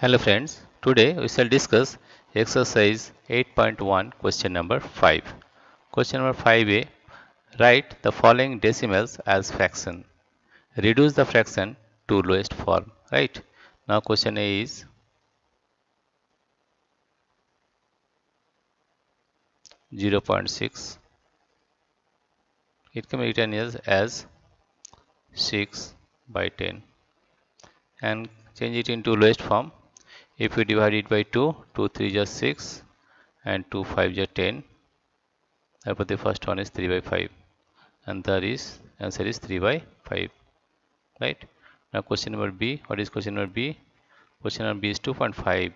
Hello friends, today we shall discuss exercise 8.1 question number 5. Question number 5a, write the following decimals as fraction. Reduce the fraction to lowest form, right? Now question A is 0.6. It can be written as 6 by 10 and change it into lowest form. If we divide it by 2, 2 3 is 6 and 2 5 is 10. Therefore the first one is 3 by 5 and the answer is 3 by 5, right? Now question number B. What is question number B? Question number B is 2.5.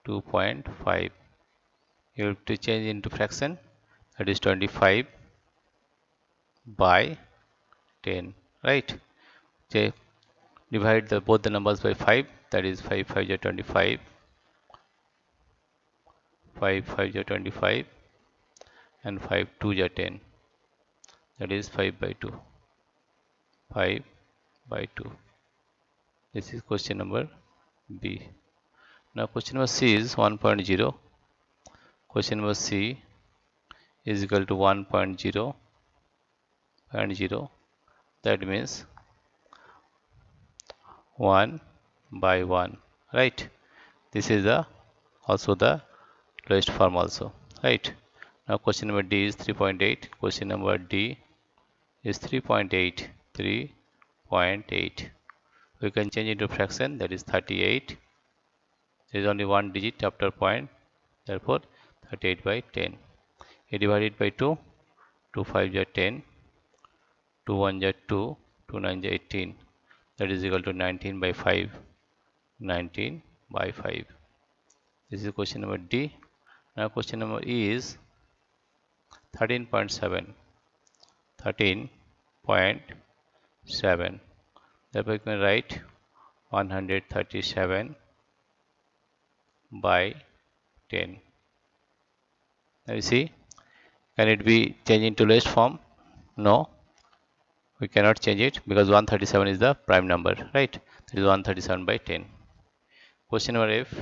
2.5. You have to change into fraction, that is 25 by 10, right? Okay. Divide both the numbers by 5, that is 5 5 is 25, 5 5 is 25 and 5 2 is 10, that is 5 by 2, 5 by 2. This is question number B. Now question number C is 1.0. Question number C is equal to 1.0, that means 1 by 1, right? This is also the lowest form also, right? Now question number D is 3.8. Question number D is 3.8. 3.8. We can change into fraction, that is 38. There is only one digit after point, therefore 38 by 10. You divide it by 2, 2 5 is 10, 2 1 is 2, 2 9 is 18, that is equal to 19 by 5, 19 by 5. This is question number D. Now question number E is 13.7. 13.7. Therefore you can write 137 by 10. Now you see, can it be changed into lowest form? No, we cannot change it because 137 is the prime number, right? That is 137 by 10. Question number F.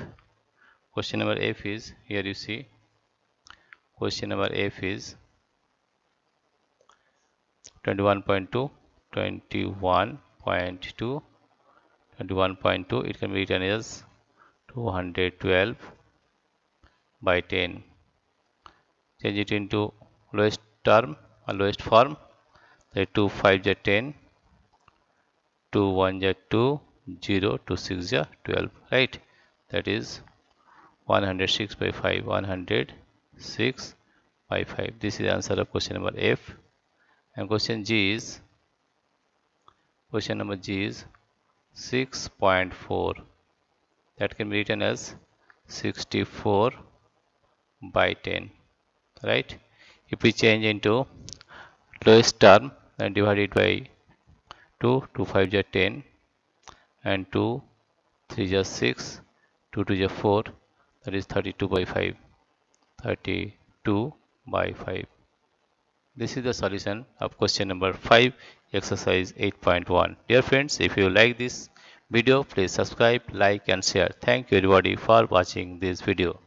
Question number F is, here you see, question number F is 21.2, 21.2, 21.2. It can be written as 212 by 10. Change it into lowest term or lowest form. The 2 5 is 10, 2 1 is 2, 0, 2 6 is 12, right? That is 106 by 5, 106 by 5. This is the answer of question number F. And question number G is 6.4. That can be written as 64 by 10, right? If we change into lowest term and divide it by 2, 2 5 is 10 and 2 3 is 6, 2 2 is 4, that is 32 by 5, 32 by 5. This is the solution of question number 5, exercise 8.1. Dear friends, if you like this video, please subscribe, like and share. Thank you everybody for watching this video.